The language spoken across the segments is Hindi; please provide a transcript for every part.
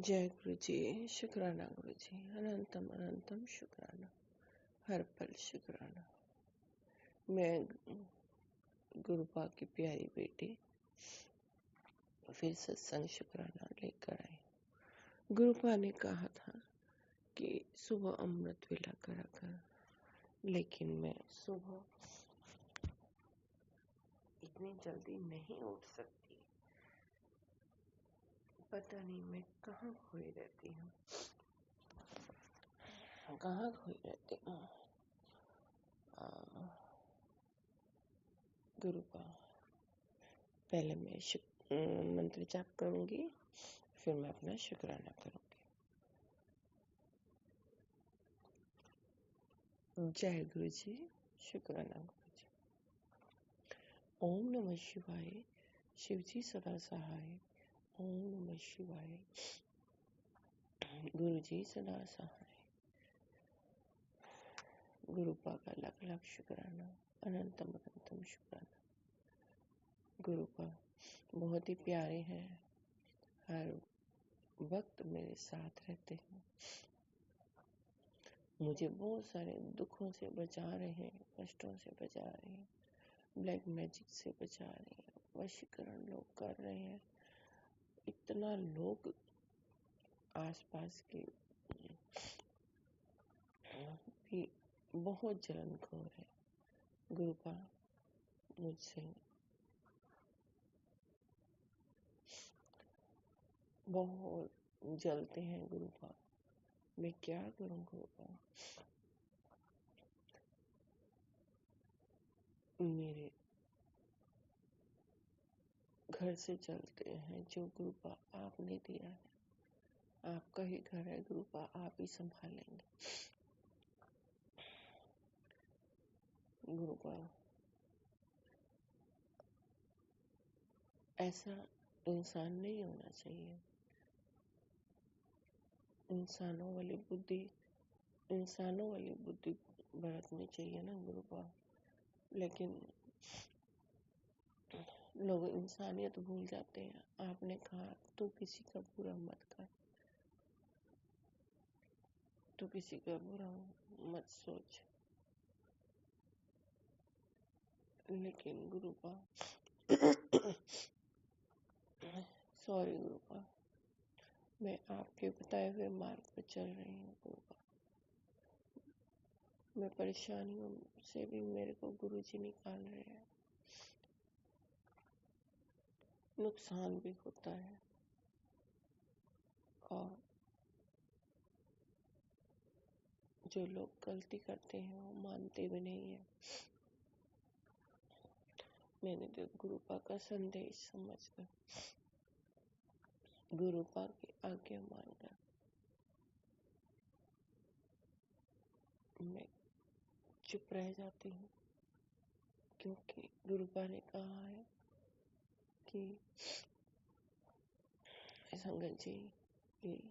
जय गुरु जी। शुक्राना गुरु जी। अनंतम अनंतम शुक्राना। हर पल शुक्राना। मैं गुरुपा की प्यारी बेटी फिर सत्संग शुक्राना लेकर आई। गुरुपा ने कहा था कि सुबह अमृत वेला करा कर, लेकिन मैं सुबह इतनी जल्दी नहीं उठ सकती। पता नहीं मैं कहाँ खोई रहती हूँ। गुरुपा, पहले मैं मंत्र जाप करूंगी, फिर मैं अपना शुक्राना करूंगी। जय गुरु जी। शुक्राना गुरु जी। ओम नमः शिवाय। शिव जी सदा सहाय। ओम नमः शिवाय। गुरु जी सदा सहाय। गुरुपा का लाख लाख शुक्राना। अनंतम अनंतम शुक्राना। गुरुपा बहुत ही प्यारे हैं, हर वक्त मेरे साथ रहते हैं, मुझे बहुत सारे दुखों से बचा रहे हैं, कष्टों से बचा रहे हैं, ब्लैक मैजिक से बचा रहे हैं, वशीकरण लोग कर रहे हैं। इतना लोग आसपास के भी बहुत जलनखोर है। गुरुपा मुझसे बहुत जलते हैं। गुरुपा मैं क्या करूं? गुरुपा मेरे घर से चलते हैं जो गुरुपा आपने दिया है। आपका ही घर है गुरुपा, आप ही संभालेंगे। गुरुपा ऐसा इंसान नहीं होना चाहिए। इंसानों वाली बुद्धि बरतनी चाहिए ना गुरुपा। लेकिन लोग इंसानियत भूल जाते हैं। आपने कहा तू किसी का बुरा मत कर, तू किसी का बुरा मत सोच। लेकिन गुरुपा सॉरी गुरुपा, मैं आपके बताए हुए मार्ग पर चल रही हूँ गुरुपा। मैं परेशानियों से भी मेरे को गुरुजी निकाल रहे हैं। नुकसान भी होता है और जो लोग गलती करते हैं वो मानते भी नहीं है। मैंने तो गुरुपा का संदेश समझकर, गुरुपा की आज्ञा मानकर मैं चुप रह जाती हूँ, क्योंकि गुरुपा ने कहा है कि संगत जी कि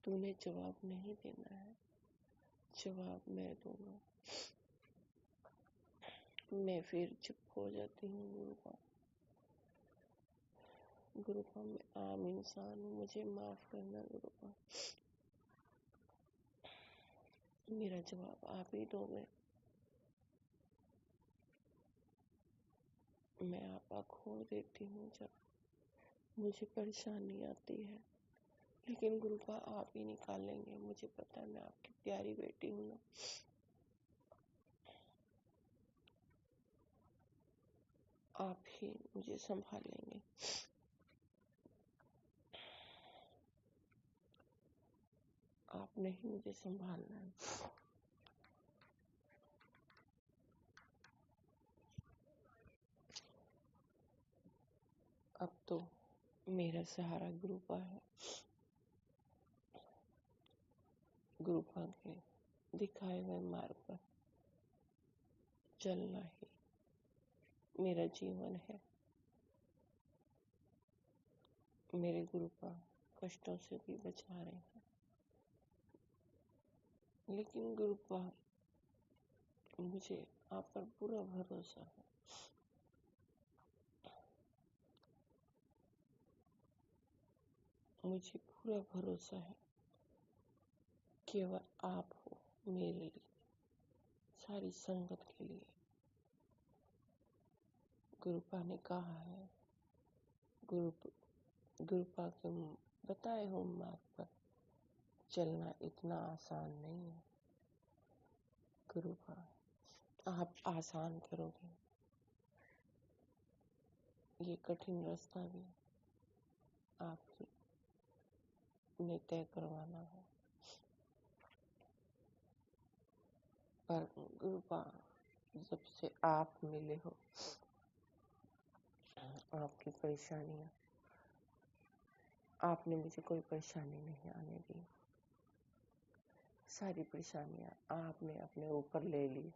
तूने जवाब नहीं देना है, जवाब मैं दूंगा। मैं फिर चुप हो जाती हूँ। गुरुपा मैं आम इंसान हूँ, मुझे माफ करना गुरुपा। मेरा जवाब आप ही दोगे। मैं आपा खो देती हूँ जब मुझे परेशानी आती है, लेकिन गुरुपा आप ही निकालेंगे। मुझे पता है, मैं आपकी प्यारी बेटी हूँ ना। आप ही मुझे संभालेंगे। आप नहीं मुझे संभालना है। अब तो मेरा सहारा गुरुपा है। गुरुपा के दिखाए हुए मार्ग पर चलना ही मेरा जीवन है। मेरे गुरुपा कष्टों से भी बचा रहे हैं, लेकिन गुरुपा मुझे आप पर पूरा भरोसा है। मुझे पूरा भरोसा है केवल आप हो मेरे लिए, सारी संगत के लिए। गुरुपा ने कहा है, गुरुपा के बताए हुए मार्ग पर चलना इतना आसान नहीं है। गुरुपा आप आसान करोगे, ये कठिन रास्ता भी आप ही ने तय करवाना है। पर गुरुपा जब से आप मिले हो, आपकी परेशानियां, आपने मुझे कोई परेशानी नहीं आने दी। सारी परेशानियां आपने अपने ऊपर ले ली।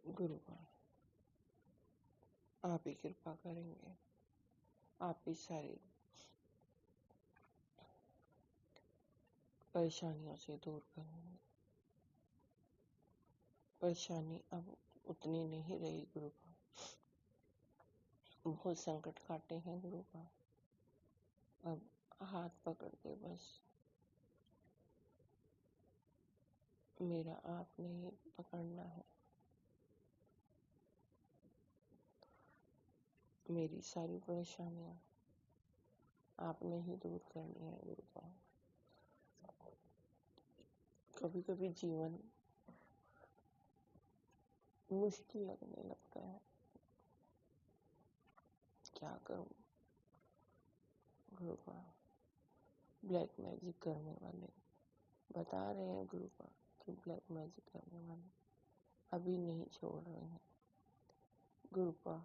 गुरुपा आप ही कृपा करेंगे, आप ही सारी परेशानियों से दूर करेंगे। परेशानी अब उतनी नहीं रही गुरुपा, बहुत संकट काटे हैं गुरुपा। अब हाथ पकड़ के बस मेरा आपने ही पकड़ना है। मेरी सारी परेशानियां आपने ही दूर करनी है गुरुपा। कभी कभी जीवन मुश्किल लगने लगता है, क्या करूं गुरुपा। ब्लैक मैजिक करने वाले बता रहे हैं गुरुपा कि ब्लैक मैजिक करने वाले अभी नहीं छोड़ रहे हैं। गुरुपा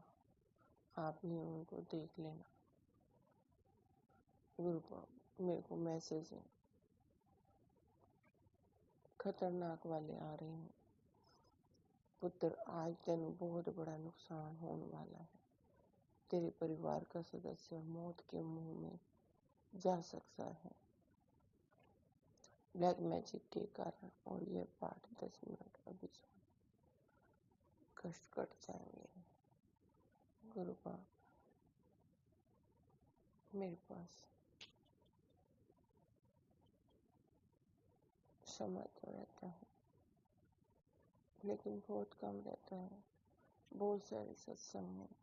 आप ही उनको देख लेना। गुरुपा मेरे को मैसेज है, खतरनाक वाले आ रहे हैं। पुत्र आज तेन बहुत बड़ा नुकसान होने वाला है। तेरे परिवार का सदस्य मौत के मुंह में जा सकता है ब्लैक मैजिक के कारण। और यह पाठ 10 मिनट अभी कष्ट कट जाएंगे। गुरुपा मेरे पास समय तो रहता है लेकिन बहुत कम रहता है। बहुत सारे सत्संग हैं,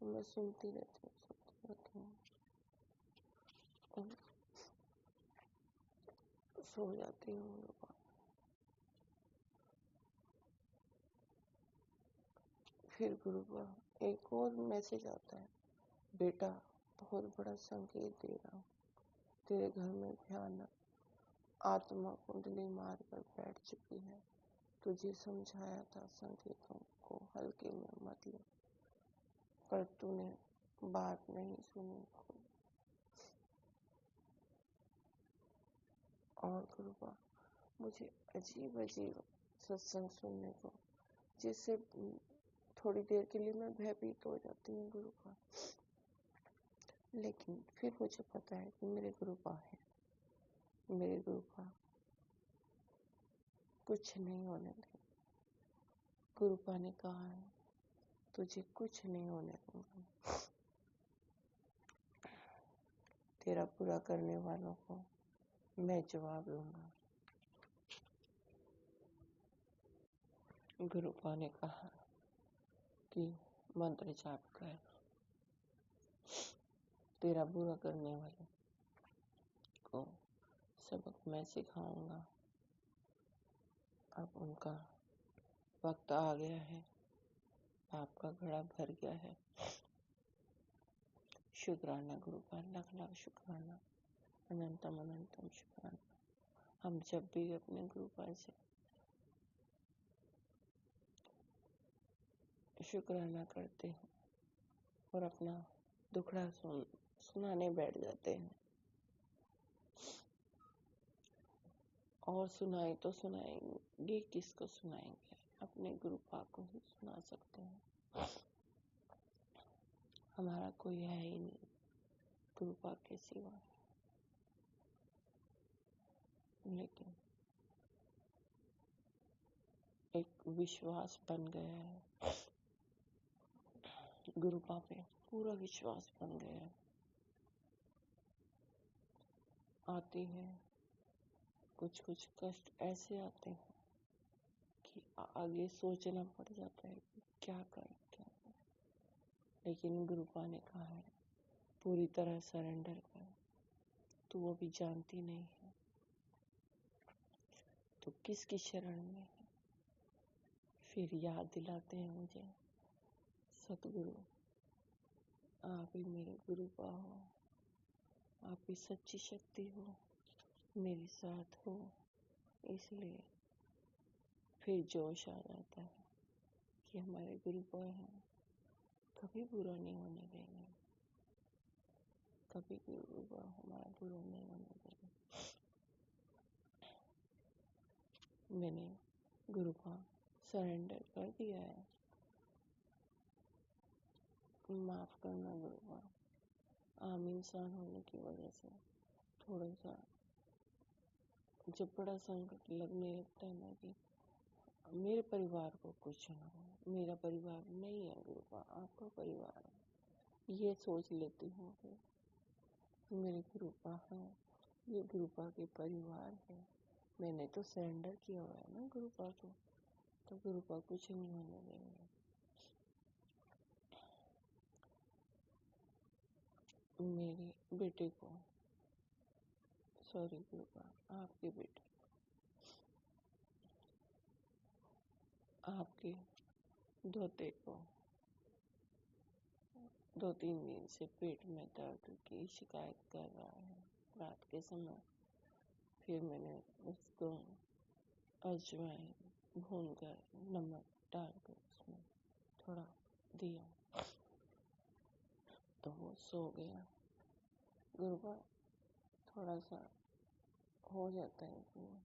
मैं सुनती रहती हूँ और सो जाती हूँ। फिर गुरुपा एक और मैसेज आता है, बेटा बहुत बड़ा संकेत दे रहा हूँ। तेरे घर में भयानक आत्मा कुंडली मार कर बैठ चुकी है। तुझे समझाया था संकेतों को हल्के में मत ले, पर तूने बात नहीं सुनी। और गुरुपा मुझे अजीब अजीब सत्संग सुनने को, जिससे थोड़ी देर के लिए मैं भयभीत हो जाती हूँ गुरुपा। लेकिन फिर मुझे पता है कि मेरे गुरुपा है, मेरे गुरुपा कुछ नहीं होने देंगे। गुरुपा ने कहा है तुझे कुछ नहीं होने दूंगा। तेरा पूरा करने वालों को मैं जवाब दूंगा। गुरुपा ने कहा कि मंत्र जाप कर, तेरा बुरा करने वाले को सबक मैं सिखाऊंगा। अब उनका वक्त आ गया है, पाप का घड़ा भर गया है। शुक्राना गुरुपा, लाख लाख शुक्राना, अनंतम अनंतम शुक्राना। हम जब भी अपने गुरुपा से शुक्राना करते हैं और अपना दुखड़ा सुनाने बैठ जाते हैं, और सुनाए तो सुनाएंगे किसको सुनाएंगे, अपने गुरुपा को ही सुना सकते हैं। हमारा कोई है ही नहीं गुरुपा के सिवा। लेकिन एक विश्वास बन गया है गुरुपा पे, पूरा विश्वास बन गया है। आती है, कुछ कुछ कष्ट ऐसे आते हैं कि आगे सोचना पड़ जाता है कि क्या करें क्या करें। लेकिन गुरुपा ने कहा है पूरी तरह सरेंडर कर, तू वो भी जानती नहीं है तो किसकी शरण में है। फिर याद दिलाते हैं मुझे सतगुरु, आप ही मेरे गुरुपा हो, आप ही सच्ची शक्ति हो, मेरे साथ हो। इसलिए फिर जोश आ जाता है कि हमारे गुरुपा हैं, कभी बुरा नहीं होने देंगे, कभी गुरुपा हमारा बुरा नहीं होने देंगे। मैंने गुरुपा सरेंडर कर दिया है, माफ करना गुरुपा। आम इंसान होने की वजह से थोड़ा सा जब बड़ा संकट लगने लगता है ना कि मेरे परिवार को कुछ ना हो, मेरा परिवार नहीं है गुरुपा, आपका परिवार है, ये सोच लेती हूँ कि मेरे गुरुपा है, ये गुरुपा के परिवार है। मैंने तो सरेंडर किया हुआ है ना गुरुपा को, तो गुरुपा कुछ नहीं होने देंगे। मेरे बेटे को, सॉरी गुरुपा, आपके बेटे, आपके धोते को 2-3 दिन से पेट में दर्द की शिकायत कर रहा है रात के समय। फिर मैंने उसको अजवाइन भूनकर नमक डालकर उसमें थोड़ा दिया तो वो सो गया। गुरुपा थोड़ा सा हो जाता है कि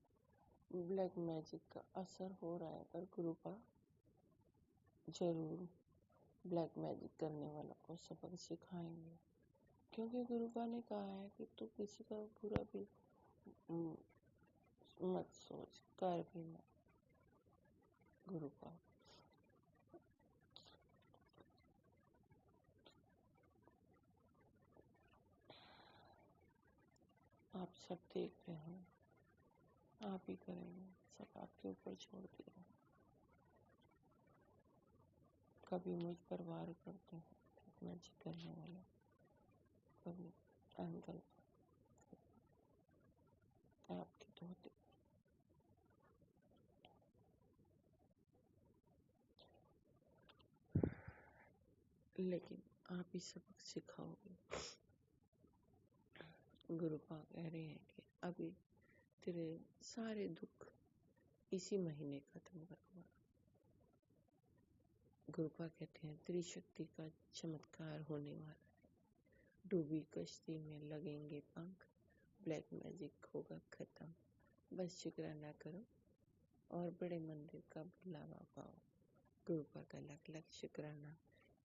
ब्लैक मैजिक का असर हो रहा है, पर गुरुपा जरूर ब्लैक मैजिक करने वालों को सबक सिखाएंगे, क्योंकि गुरुपा ने कहा है कि तू किसी का बुरा भी मत सोच, कर भी मत। गुरुपा आप सब देख रहे हैं, आप ही करेंगे, सब आपके ऊपर छोड़ दिया। कभी मुझ पर वार करते हैं मैजिक करने वाले, कभी अंकल आपके धोते, लेकिन आप ही सबक सिखाओगे। गुरुपा कह रहे हैं कि अभी तेरे सारे दुख इसी महीने खत्म करूंगा। गुरुपा कहते हैं तेरी शक्ति का चमत्कार होने वाला है, डूबी कश्ती में लगेंगे पंख, ब्लैक मैजिक होगा खत्म, बस शुक्राना करो और बड़े मंदिर का बुलावा पाओ। गुरुपा का लख लख शुक्राना।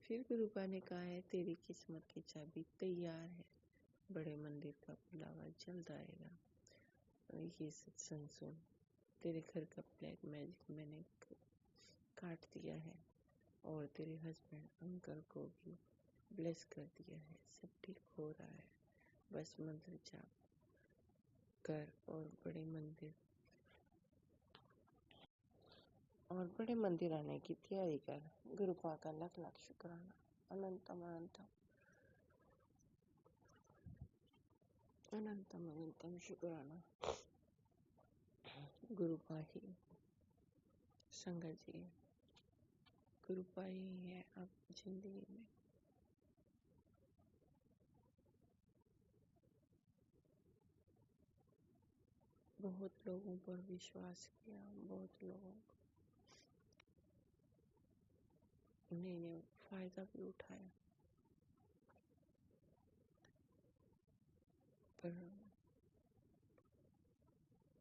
फिर गुरुपा ने कहा है तेरी किस्मत की चाबी तैयार है, बड़े मंदिर का बुलावा जल्द आएगा। ये सत्संग सुन, तेरे घर का ब्लैक मैजिक मैंने काट दिया है और तेरे हस्बैंड अंकल को भी ब्लेस कर दिया है, सब ठीक हो रहा है, बस मंत्र जाप कर और बड़े मंदिर आने की तैयारी कर। गुरुपा का लख लख शुक्राना, अनंतम अनंतम अनंतम अनंतम शुक्राना। गुरुपा ही संगत जी, गुरुपा ही है अब जिंदगी में। बहुत लोगों पर विश्वास किया, बहुत लोगों ने फायदा भी उठाया, पर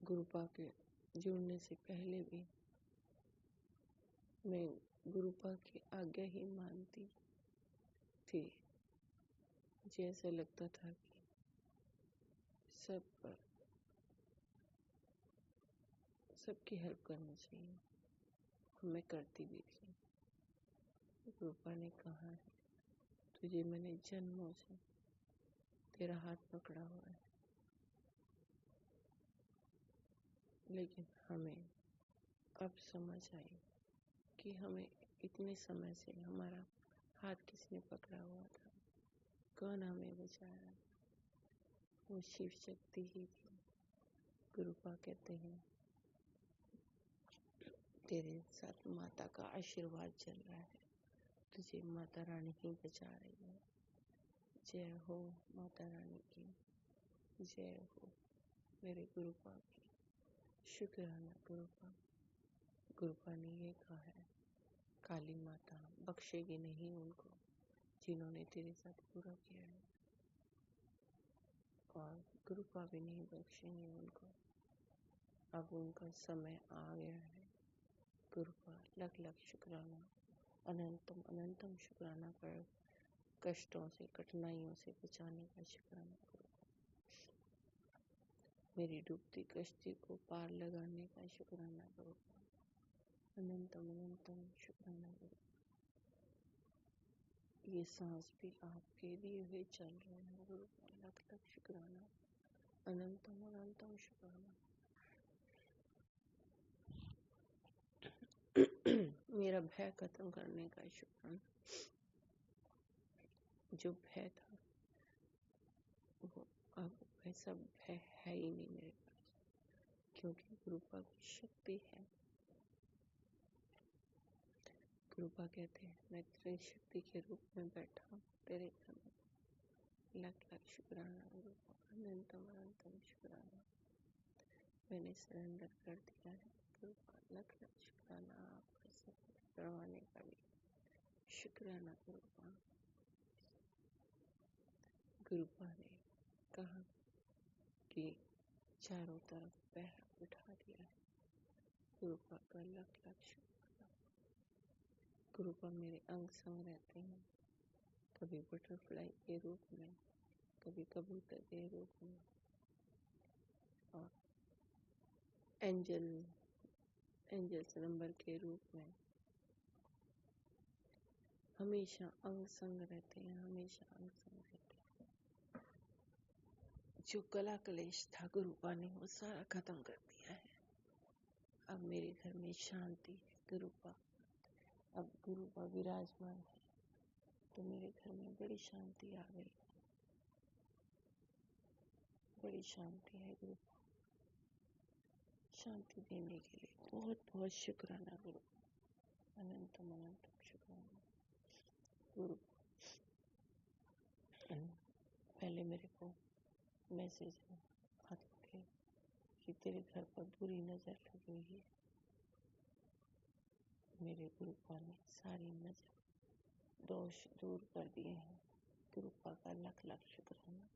गुरुपा के जुड़ने से पहले भी मैं गुरुपा की आज्ञा ही मानती थी। मुझे ऐसा लगता था कि सब पर सबकी हेल्प करनी चाहिए, मैं करती भी थी। गुरुपा ने कहा है तुझे मैंने जन्मों से तेरा हाथ पकड़ा हुआ है, लेकिन हमें अब समझ आई कि हमें इतने समय से हमारा हाथ किसने पकड़ा हुआ था, कौन हमें बचा रहा था। वो शिव शक्ति ही थी। गुरुपा कहते हैं तेरे साथ माता का आशीर्वाद चल रहा है, तुझे माता रानी ही बचा रही है। जय हो माता रानी की, जय हो मेरे गुरुपा की। शुक्राना गुरुपा। गुरुपा ने ये कहा है, काली माता बख्शेगी नहीं उनको जिन्होंने तेरे साथ बुरा किया है, और गुरुपा भी नहीं बख्शेंगे उनको। अब उनका समय आ गया है। गुरुपा लख लख शुक्राना, अनंतम अनंतम शुक्राना कर कष्टों से कठिनाइयों से बचाने का शुक्राना गुरुपा। मेरी डूबती कश्ती को पार लगाने का शुक्राना गुरुपा। अनंतम अनंतम शुक्राना गुरुपा। ये सांस भी आपके दिए हुए चल रहे हैं गुरुपा। लख लख शुक्राना, अनंतम अनंतम शुक्राना। मेरा भय खत्म करने का शुक्राना। जो भय था वो अब वैसा भय है ही नहीं मेरे पास, क्योंकि गुरुपा की शक्ति है। गुरुपा कहते हैं मैं तेरी शक्ति के रूप में बैठा हूँ तेरे घर में। लख लख शुक्राना गुरुपा, अनंतम अनंतम शुक्राना। मैंने सरेंडर कर दिया है गुरुपा। लख लख शुक्राना आपका सरेंडर करवाने का भी शुक्राना गुरुपा। गुरुपा ने कहा कि चारों तरफ पहरा उठा दिया है। गुरुपा का लख लख शुक्राना। गुरुपा मेरे अंग संग रहते हैं, कभी बटरफ्लाई के रूप में, कभी कबूतर के रूप में, और एंजल्स नंबर के रूप में। हमेशा अंग संग रहते हैं, हमेशा अंग संग रहते हैं। जो कला कलेश था गुरुपा ने वो सारा खत्म कर दिया है। अब मेरे घर में शांति है गुरुपा। अब गुरुपा विराजमान है तो मेरे घर में बड़ी शांति आ गई, बड़ी शांति है गुरुपा। शांति देने के लिए बहुत बहुत शुक्राना गुरुपा। अनंतम अनंतम शुक्राना गुरुपा। पहले मेरे को मैसेज आते थे कि तेरे घर पर बुरी नजर लगी हुई है। मेरे गुरुपा ने सारी नजर दोष दूर कर दिए हैं। गुरुपा का लख लख शुक्राना।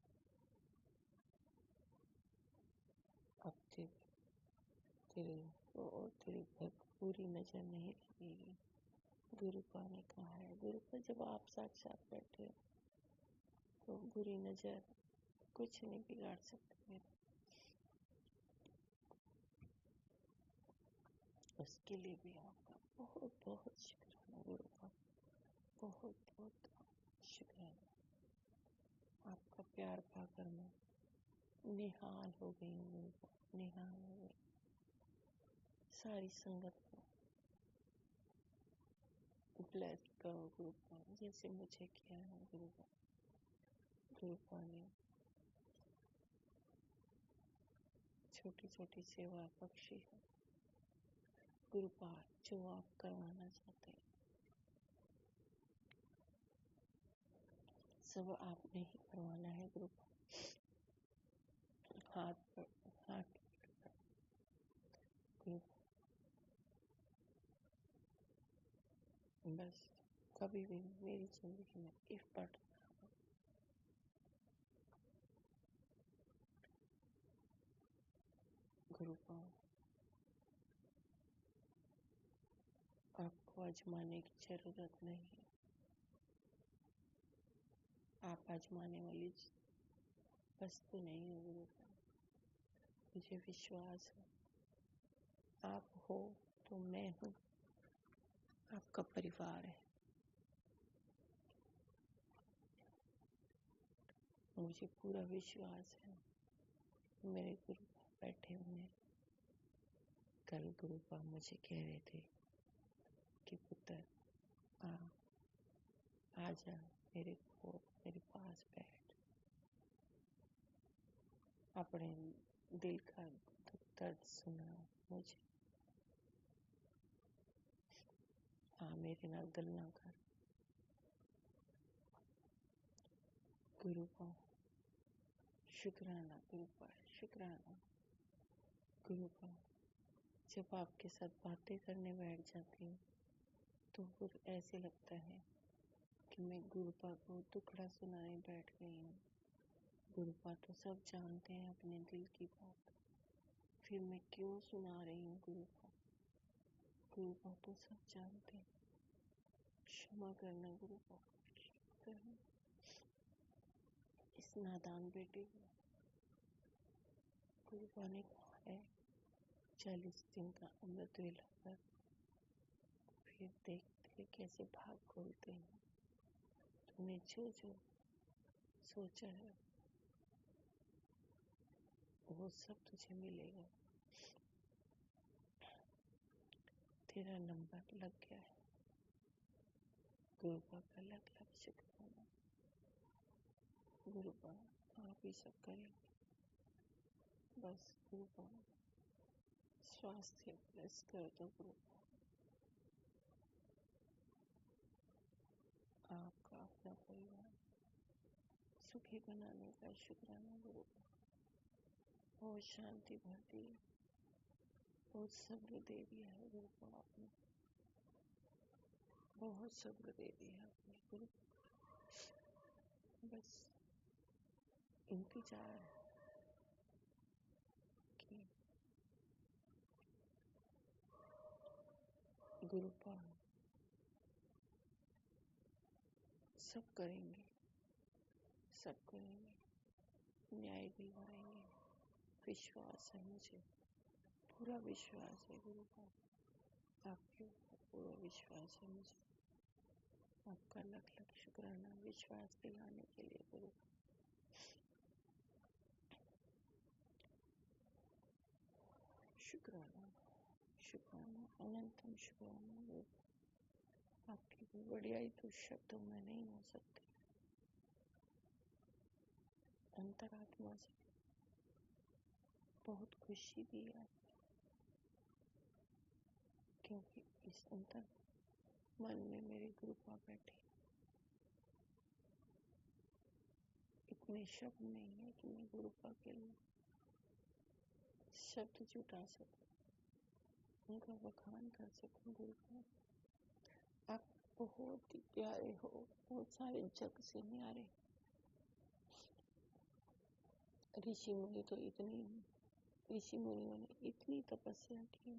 अब तेरे को और तेरे घर पर बुरी नजर नहीं लगेगी, गुरुपा ने कहा है। गुरुपा जब आप साक्षात बैठे हो तो बुरी नजर कुछ नहीं बिगाड़ सकती मेरा। उसके लिए भी आपका बहुत बहुत शुक्राना गुरुपा, बहुत बहुत शुक्राना। आपका प्यार पाकर मैं निहाल हो गई हूँ गुरुपा, निहाल हो गई। सारी संगत को ब्लेस करो गुरुपा, जैसे मुझे किया है गुरुपा। गुरुपा ने छोटी छोटी सेवा बख्शी है गुरुपा। जो आप करवाना चाहते हैं सब आपने ही करवाना है गुरुपा। हाथ पकड़ गुरुपा, बस कभी भी मेरी जिंदगी में इफ बट गुरुपा। आपको आजमाने की जरूरत नहीं, आप आजमाने वाली वस्तु नहीं हो गुरुपा। मुझे विश्वास है आप हो तो मैं हूँ, आपका परिवार है। मुझे पूरा विश्वास है मेरे गुरुपा बैठे हुए हैं, कल गुरुपा मुझे कह रहे थे कि पुत्र आ जा मेरे पास बैठ, अपने दिल का दुख दर्द सुना मुझे, मेरे नाल गल्लां कर। गुरुपा शुक्राना, गुरुपा शुक्राना। गुरुपा जब आपके साथ बातें करने बैठ जाती हूँ तो फिर ऐसे लगता है कि मैं गुरुपा को टुकड़ा सुनाने बैठ गई हूँ। गुरुपा तो सब जानते हैं अपने दिल की बात, फिर मैं क्यों सुना रही हूँ गुरुपा? गुरुपा तो सब जानते हैं। क्षमा करना गुरुपा, करना इस नादान बेटे को। गुरुपा ने कहा है 40 दिन का अमृत वेला कर, फिर देखते कैसे भाग खोलते हैं। तूने जो जो सोचा है वो सब तुझे मिलेगा। तेरा नंबर लग गया है। गुरुपा का लग शुक्राना। गुरुपा आप ही सब करेंगे, बस गुरुपा स्वास्थ्य प्लस कर दो। गुरुपा आपका अपना परिवार सुखी बनाने का शुक्राना गुरुपा। बहुत शांति भर दी, बहुत सब्र दे दिया है गुरुपा आपने, बहुत सब्र दे दिया आपने गुरुपा। बस इंतजार है कि गुरुपा सब करेंगे, सब करेंगे, न्याय दिलवाएंगे। विश्वास है मुझे, पूरा विश्वास है गुरुपा आपके ऊपर, पूरा विश्वास है मुझे। आपका लख लख शुक्राना विश्वास दिलाने के लिए गुरुपा। शुक्राना, शुक्राना, अनंतम शुक्राना गुरुपा। आपकी कोई बढ़ियाई तो शब्दों में नहीं हो सकती। अंतरात्मा से बहुत खुशी दी आपने, क्योंकि इस अंतर मन में मेरे गुरुपा बैठे। इतने शब्द नहीं है कि मैं गुरुपा के लिए शब्द जुटा सकूं, उनका बखान कर सकूं। गुरुपा आप बहुत ही प्यारे हो, बहुत सारे जग से न्यारे। ऋषि मुनियों ने इतनी तपस्या की,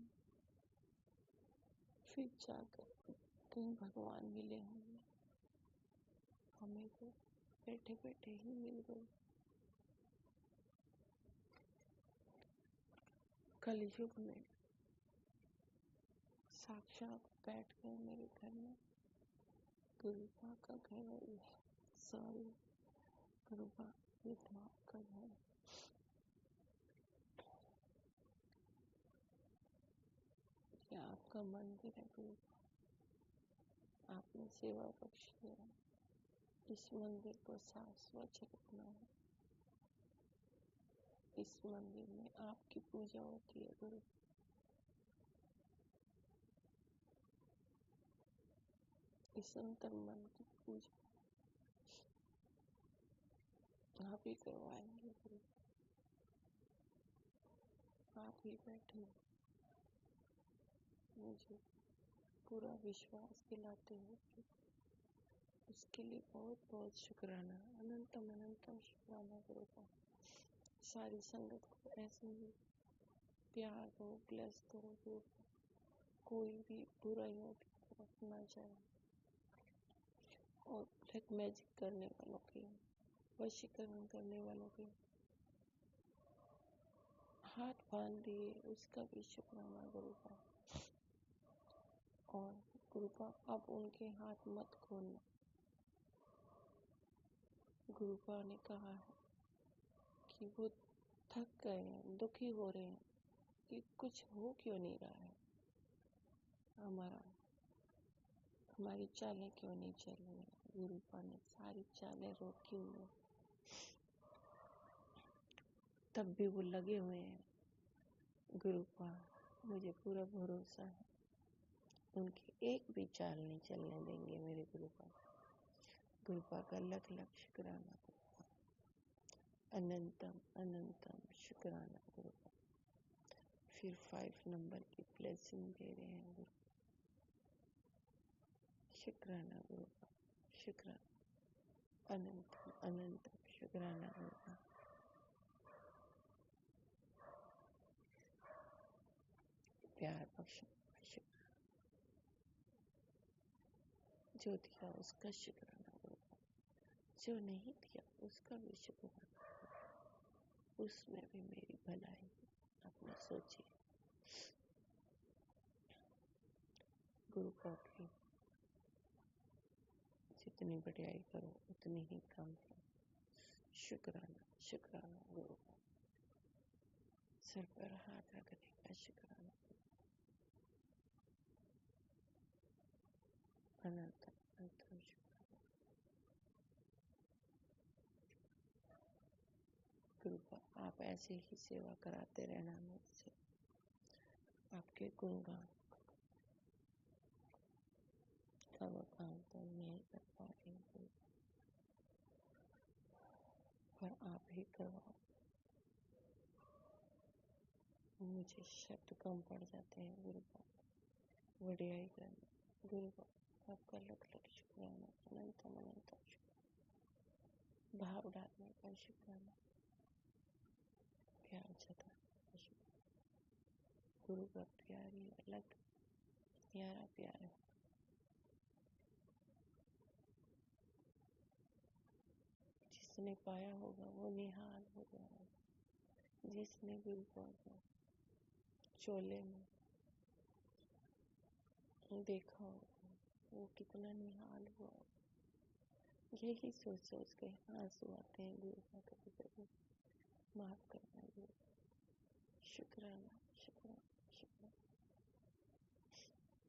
फिर जाकर कहीं भगवान मिले होंगे, हमें तो बैठे बैठे ही मिल गए। कलयुग में साक्षात बैठ गए मेरे घर में। गुरुपा का घर है, सॉरी गुरुपा विधवा का घर। ये आपका मंदिर है गुरुपा, आपने सेवा बख्शी है। इस मंदिर को साफ स्वच्छ रखना है। इस मंदिर में आपकी पूजा होती है गुरु। इस अंतर मन की पूजा आप ही करवाएंगे गुरु। आप ही बैठे मुझे पूरा विश्वास दिलाते हो, उसके लिए बहुत बहुत शुक्राना, अनंतम अनंतम शुक्राना गुरुपा। सारी संगत को ऐसे ही प्यार दो, ब्लेस करो गुरुपा। कोई भी बुराइयों की तरफ ना जाए, और ब्लैक मैजिक करने वालों के, वशीकरण करने वालों के हाथ बांध दिए, उसका भी शुक्राना गुरुपा। और गुरुपा अब उनके हाथ मत खोलना। गुरुपा ने कहा है कि वो थक गए हैं, दुखी हो रहे हैं, कि कुछ हो क्यों नहीं रहा है, हमारी चालें क्यों नहीं चल रही। गुरुपा ने सारी चालें रोकी हुई हैं, तब भी वो लगे हुए हैं। गुरुपा, मुझे पूरा भरोसा है, उनकी एक भी चाल नहीं चलने देंगे मेरे गुरुपा। गुरुपा का लख लख शुक्राना गुरुपा, अनंतम अनंतम शुक्राना गुरुपा। फिर 5 नंबर की ब्लेसिंग दे रहे हैं गुरु। शुक्राना गुरुपा, शुक्राना, अनंतम अनंतम शुक्राना गुरुपा। प्यार बख्शने का शुक्राना, जो दिया उसका शुक्राना गुरुपा, जो नहीं दिया उसका भी शुक्राना, उसमें भी मेरी भलाई आपने सोची। गुरुपा की जितनी बढ़ियाई करो उतनी ही कम है। शुक्राना शुक्राना गुरुपा, सर पर हाथ रखने का शुक्राना, अनंतम अनंतम शुक्राना गुरुपा। आप ऐसे ही सेवा कराते रहना मुझसे, आपके गुणगान का बखान तो नहीं कर पा रही हूँ, पर आप ही करवाओ। मुझे शब्द कम पड़ जाते हैं गुरुपा, बढ़ियाई करना गुरुपा। आपका लख लख शुक्राना, अनंतम अनंतम शुक्राना, भाव डालने का शुक्राना, प्यार जताने का शुक्राना। गुरु का प्यार ही अलग न्यारा प्यार है। जिसने पाया होगा वो निहाल हो गया होगा, जिसने गुरुपा को चोले में देखा होगा वो कितना निहाल हुआ होगा। यही सोच सोच के आंसू आते हैं गुरुपा कभी कभी। माफ करना गुरुपा, शुक्राना शुक्राना शुक्राना,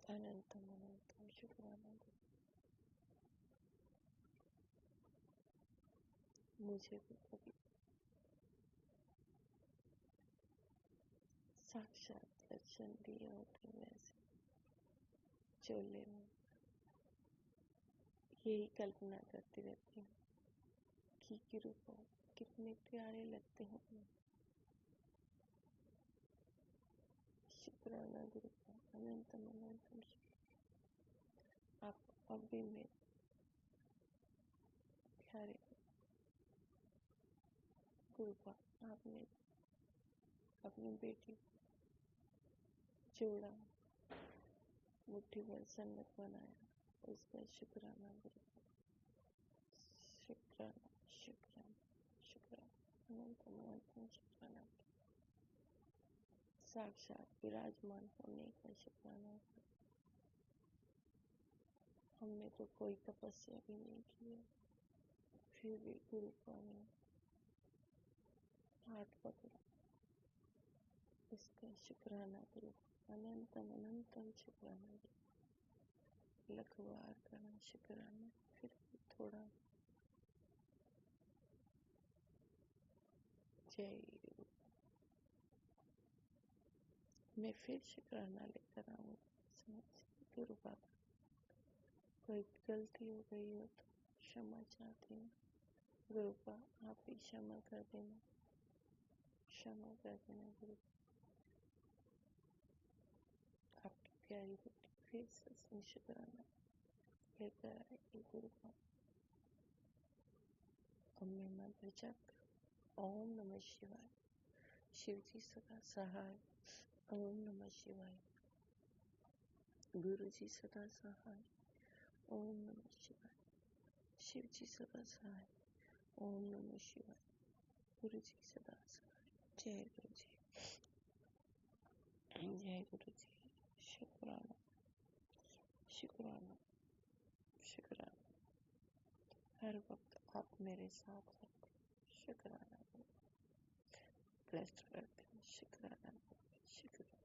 अनंतम अनंतम शुक्राना गुरु। मुझे भी कभी साक्षात दर्शन दिए होते वैसे चोले में, यही कल्पना करती रहती हूँ कि गुरुपा कितने प्यारे लगते हैं। शुक्राना गुरुपा, अनंतम अनंतम शुक्राना। आप अब भी मेरे प्यारे गुरुपा, आपने अपनी बेटी जोड़ा, मुट्ठी भर संगत बनाया, उसका शुक्राना गुरुपा। शुक्राना शुक्राना शुक्राना, अनंतम अनंतम शुक्राना। साक्षात विराजमान होने का शुक्राना। हमने तो कोई तपस्या भी नहीं की है, फिर भी गुरुपा ने हाथ पकड़ा, उसका शुक्राना गुरुपा, अनंतम अनंतम शुक्राना गुरुपा। लख बार करना शुक्राना, फिर भी थोड़ा। जय गुरुपा। मैं फिर शुक्राना लेकर आऊंगा गुरुपा। कोई गलती हो गई हो तो क्षमा चाहती हूँ गुरुपा, आप ही क्षमा कर देना, क्षमा कर देना गुरुपा। आपकी प्यारी बेटी फिर से शुक्राना लेकर आएगी गुरुपा। अब मैं मंत्र जप करूं। ओम नमः शिवाय, शिव जी सदा सहाय। ओम नमः शिवाय, गुरु जी सदा सहाय। ओम नमः शिवाय, शिव जी सदा सहाय। ओम नमः शिवाय, गुरु जी सदा सहाय। जय गुरु जी, जय गुरु जी। शुक्राना शुक्राना शुक्राना, हर वक्त आप मेरे साथ रहते। शुक्राना, ब्लेस्ड करते हैं। शुक्राना, शुक्रिया।